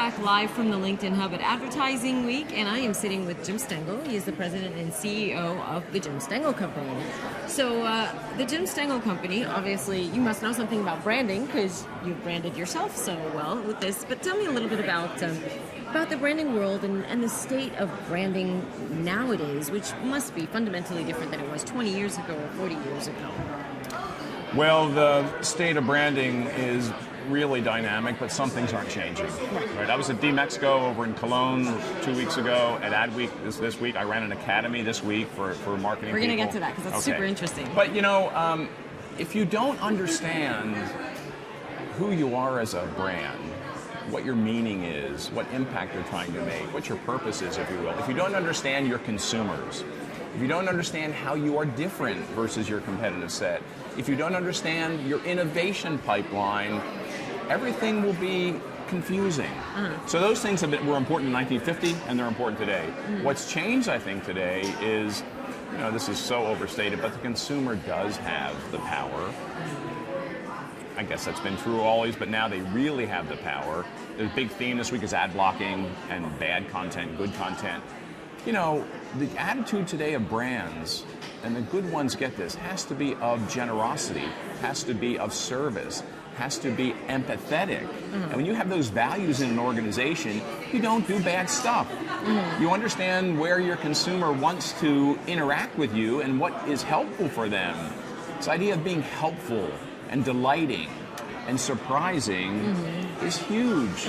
back live from the LinkedIn Hub at Advertising Week, and I am sitting with Jim Stengel. He is the president and CEO of the Jim Stengel Company. So the Jim Stengel Company, obviously, you must know something about branding because you've branded yourself so well with this. But tell me a little bit about the branding world and the state of branding nowadays, which must be fundamentally different than it was 20 years ago or 40 years ago. Well, the state of branding is really dynamic, but some things aren't changing. Right? I was at D-Mexico over in Cologne 2 weeks ago at Ad Week this week. I ran an academy this week for marketing We're going to people. get to that because that's super interesting. But you know, if you don't understand who you are as a brand, what your meaning is, what impact you're trying to make, what your purpose is, if you will, if you don't understand your consumers, if you don't understand how you are different versus your competitive set, if you don't understand your innovation pipeline, everything will be confusing. So those things were important in 1950 and they're important today. What's changed, I think, today is, you know, this is so overstated, but the consumer does have the power. I guess that's been true always, but now they really have the power. The big theme this week is ad blocking and bad content, good content. You know, the attitude today of brands, and the good ones get this, has to be of generosity, has to be of service, has to be empathetic. And when you have those values in an organization, you don't do bad stuff. You understand where your consumer wants to interact with you and what is helpful for them. This idea of being helpful and delighting and surprising is huge.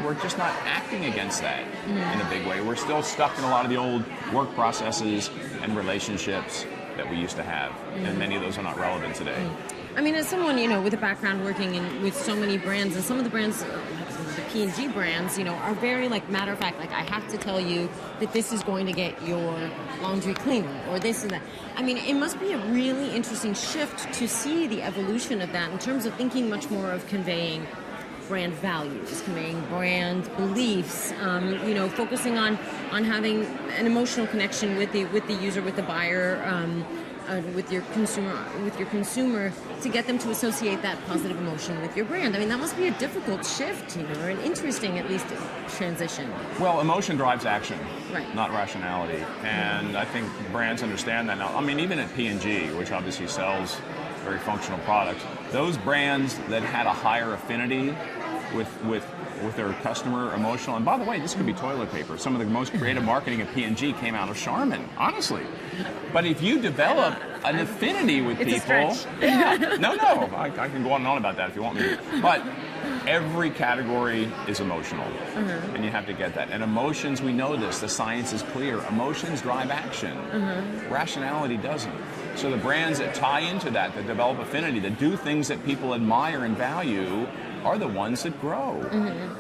We're just not acting against that in a big way. We're still stuck in a lot of the old work processes and relationships that we used to have, and many of those are not relevant today. I mean, as someone, you know, with a background working with so many brands, and some of the brands, the P&G brands, you know, are very, like, matter of fact, like, I have to tell you that this is going to get your laundry cleaner, or this and that. I mean, it must be a really interesting shift to see the evolution of that in terms of thinking much more of conveying brand values, conveying brand beliefs, you know, focusing on having an emotional connection with the user, with the buyer, with your consumer, to get them to associate that positive emotion with your brand. I mean, that must be a difficult shift, you know, or an interesting, at least, transition. Well, emotion drives action, right, not rationality, and I think brands understand that now. I mean, even at P&G, which obviously sells very functional products, those brands that had a higher affinity with their customer emotional, and by the way, this could be toilet paper. Some of the most creative marketing at P&G came out of Charmin, honestly. But if you develop an affinity with it's people, a stretch. I can go on and on about that if you want me to. But every category is emotional, and you have to get that. And emotions, we know this, the science is clear. Emotions drive action. Rationality doesn't. So the brands that tie into that develop affinity, that do things that people admire and value, are the ones that grow.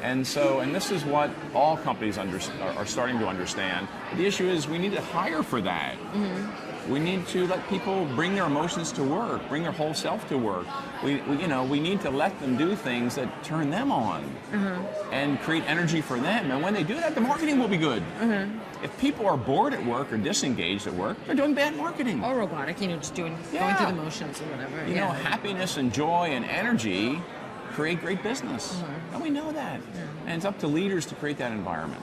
And this is what all companies are starting to understand. The issue is we need to hire for that. We need to let people bring their emotions to work, bring their whole self to work. We need to let them do things that turn them on and create energy for them. And when they do that, the marketing will be good. If people are bored at work or disengaged at work, they're doing bad marketing. Or robotic, you know, just going through the motions or whatever. You know, happiness and joy and energy create great business. And we know that. And it's up to leaders to create that environment.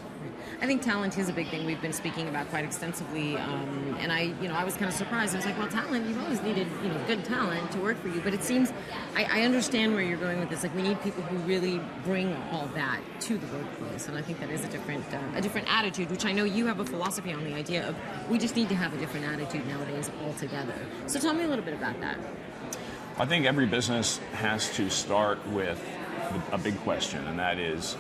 I think talent is a big thing we've been speaking about quite extensively, and I was kind of surprised. I was like, well, talent, you've always needed, you know, good talent to work for you, but it seems, I understand where you're going with this. Like, we need people who really bring all that to the workplace, and I think that is a different attitude, which I know you have a philosophy on, the idea of we just need to have a different attitude nowadays altogether. So tell me a little bit about that. I think every business has to start with a big question, and that is,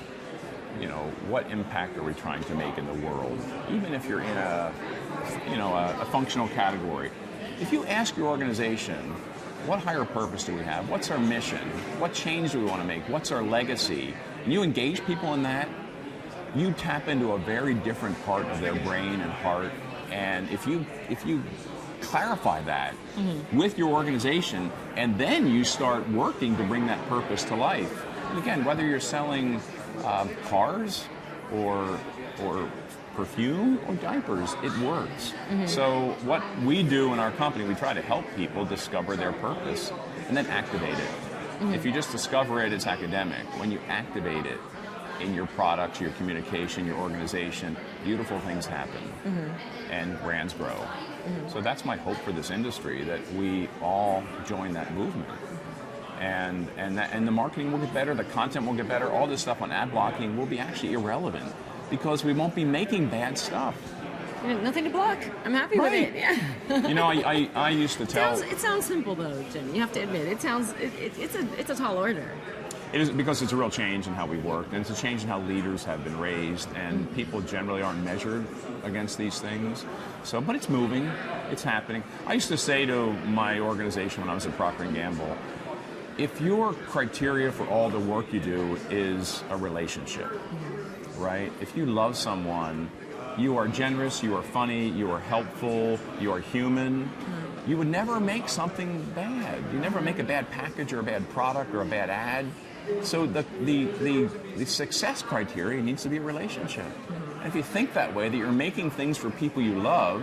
you know, what impact are we trying to make in the world? Even if you're in a functional category. If you ask your organization, what higher purpose do we have? What's our mission? What change do we want to make? What's our legacy? And you engage people in that, you tap into a very different part of their brain and heart. And if you clarify that with your organization, and then you start working to bring that purpose to life. And again, whether you're selling cars or perfume or diapers, it works. So what we do in our company, we try to help people discover their purpose and then activate it. If you just discover it, it's academic. When you activate it, in your products, your communication, your organization, beautiful things happen, and brands grow. So that's my hope for this industry, that we all join that movement. And the marketing will get better, the content will get better, all this stuff on ad blocking will be actually irrelevant because we won't be making bad stuff. Nothing to block. I'm happy with it. Yeah. You know, I used to tell. It sounds simple though, Jim. You have to admit it's a tall order. It is, because it's a real change in how we work, and it's a change in how leaders have been raised, and people generally aren't measured against these things. So, but it's moving, it's happening. I used to say to my organization when I was at Procter & Gamble, if your criteria for all the work you do is a relationship, right? If you love someone, you are generous, you are funny, you are helpful, you are human, you would never make something bad. You never make a bad package or a bad product or a bad ad. So the success criteria needs to be a relationship. And if you think that way, that you're making things for people you love,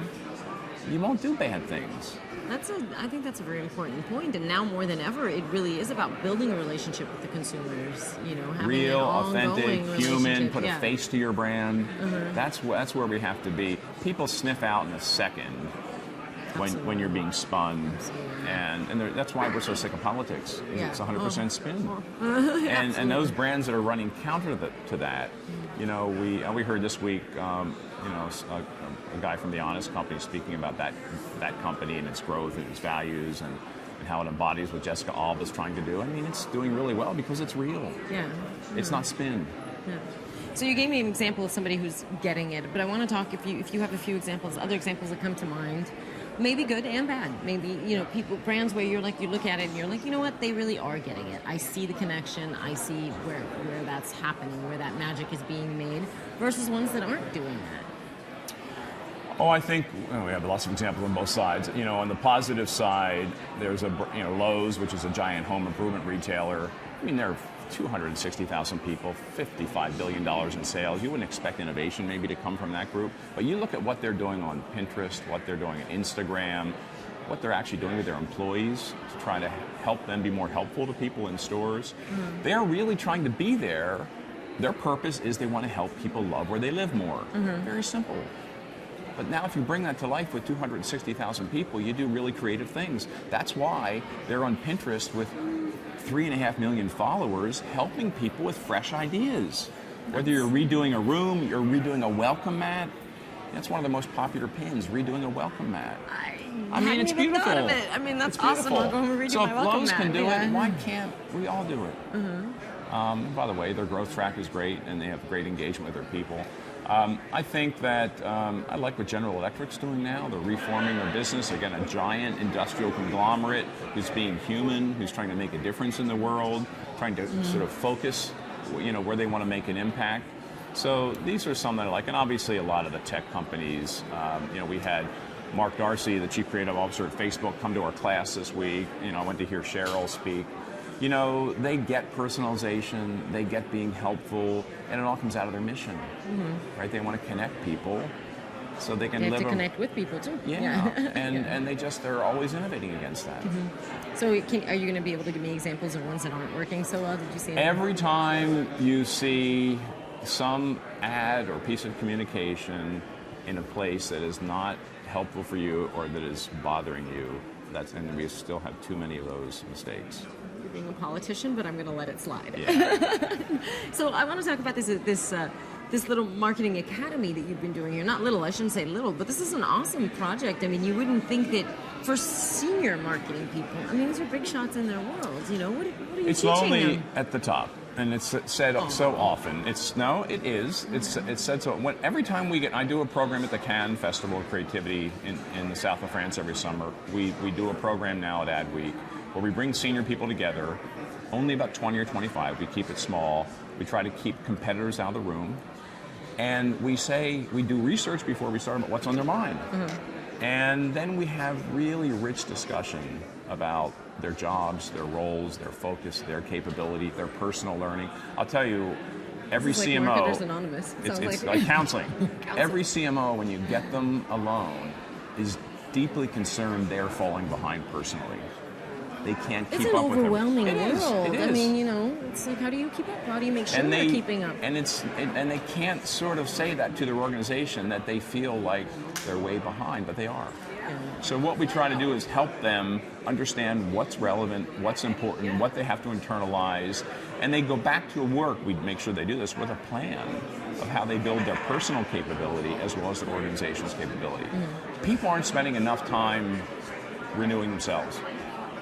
you won't do bad things. I think that's a very important point, and now more than ever, it really is about building a relationship with the consumers. You know, having real, an authentic, human, put yeah. a face to your brand. That's where we have to be. People sniff out in a second when you're being spun, and that's why we're so sick of politics. Yeah. It's 100% spin, and those brands that are running counter to that. You know, we heard this week. You know, a guy from the Honest Company speaking about that company and its growth and its values and how it embodies what Jessica Alba's trying to do. I mean, it's doing really well because it's real. Yeah. It's not spin. Yeah. So you gave me an example of somebody who's getting it, but I want to talk, if you have a few examples, other examples that come to mind, maybe good and bad. Maybe, you know, brands where you're like, you look at it and you're like, you know what, they really are getting it. I see the connection. I see where that's happening, where that magic is being made, versus ones that aren't doing that. Oh, I think we have lots of examples on both sides. You know, on the positive side, there's Lowe's, which is a giant home improvement retailer. I mean, there are 260,000 people, $55 billion in sales. You wouldn't expect innovation maybe to come from that group. But you look at what they're doing on Pinterest, what they're doing on Instagram, what they're actually doing with their employees to try to help them be more helpful to people in stores. They're really trying to be there. Their purpose is they want to help people love where they live more. Very simple. But now if you bring that to life with 260,000 people, you do really creative things. That's why they're on Pinterest with 3.5 million followers, helping people with fresh ideas. Whether you're redoing a room, you're redoing a welcome mat. That's one of the most popular pins, redoing a welcome mat. I mean, it's beautiful. Thought of it. I mean, that's awesome. I'll go home and redo my welcome mat. So if Lowe's can do it, why can't we all do it? By the way, their growth track is great, and they have great engagement with their people. I think that I like what General Electric's doing now. They're reforming their business. Again, a giant industrial conglomerate who's being human, who's trying to make a difference in the world, trying to sort of focus, you know, where they want to make an impact. So these are some that I like, and obviously a lot of the tech companies. You know, we had Mark Darcy, the Chief Creative Officer at Facebook, come to our class this week. You know, I went to hear Cheryl speak. You know, they get personalization, they get being helpful, and it all comes out of their mission, right? They want to connect people so they can live. They have to connect with people too. Yeah, and they're always innovating against that. So are you going to be able to give me examples of ones that aren't working so well? Did you see that? Every time you see some ad or piece of communication in a place that is not helpful for you or that is bothering you, and we still have too many of those mistakes. You're being a politician, but I'm going to let it slide. Yeah. So I want to talk about this little marketing academy that you've been doing here. Not little, I shouldn't say little, but this is an awesome project. I mean, you wouldn't think that for senior marketing people, I mean, these are big shots in their world. You know, what are you teaching them? It's lonely at the top. And it's said so often. It is. It's said so. Every time I do a program at the Cannes Festival of Creativity in the south of France every summer. We do a program now at Ad Week where we bring senior people together, only about 20 or 25. We keep it small. We try to keep competitors out of the room. And we do research before we start about what's on their mind. And then we have really rich discussion about their jobs, their roles, their focus, their capability, their personal learning. I'll tell you, every this is CMO, like Marketers Anonymous. It's like counseling. Every CMO, when you get them alone, is deeply concerned they're falling behind personally. they can't keep It's an up with them. overwhelming It is. world. It is. I mean, you know, it's like, how do you keep up? How do you make sure they're keeping up? And they can't sort of say that to their organization, that they feel like they're way behind, but they are. Yeah. So what we try to do is help them understand what's relevant, what's important, what they have to internalize, and they go back to work. We make sure they do this with a plan of how they build their personal capability as well as their organization's capability. Mm-hmm. People aren't spending enough time renewing themselves,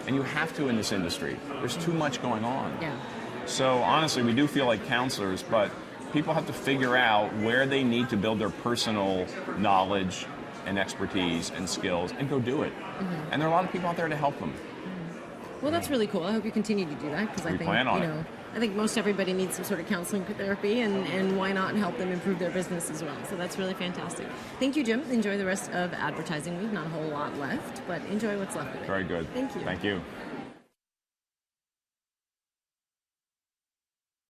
and you have to in this industry. There's too much going on. Yeah. So honestly, we do feel like counselors, but people have to figure out where they need to build their personal knowledge and expertise and skills and go do it. Mm-hmm. And there are a lot of people out there to help them. Mm-hmm. Well, that's really cool. I hope you continue to do that, because I think, plan on you know, I think most everybody needs some sort of counseling therapy, and why not help them improve their business as well. So that's really fantastic. Thank you, Jim. Enjoy the rest of advertising week. Not a whole lot left, but enjoy what's left of it. Very good. Thank you. Thank you.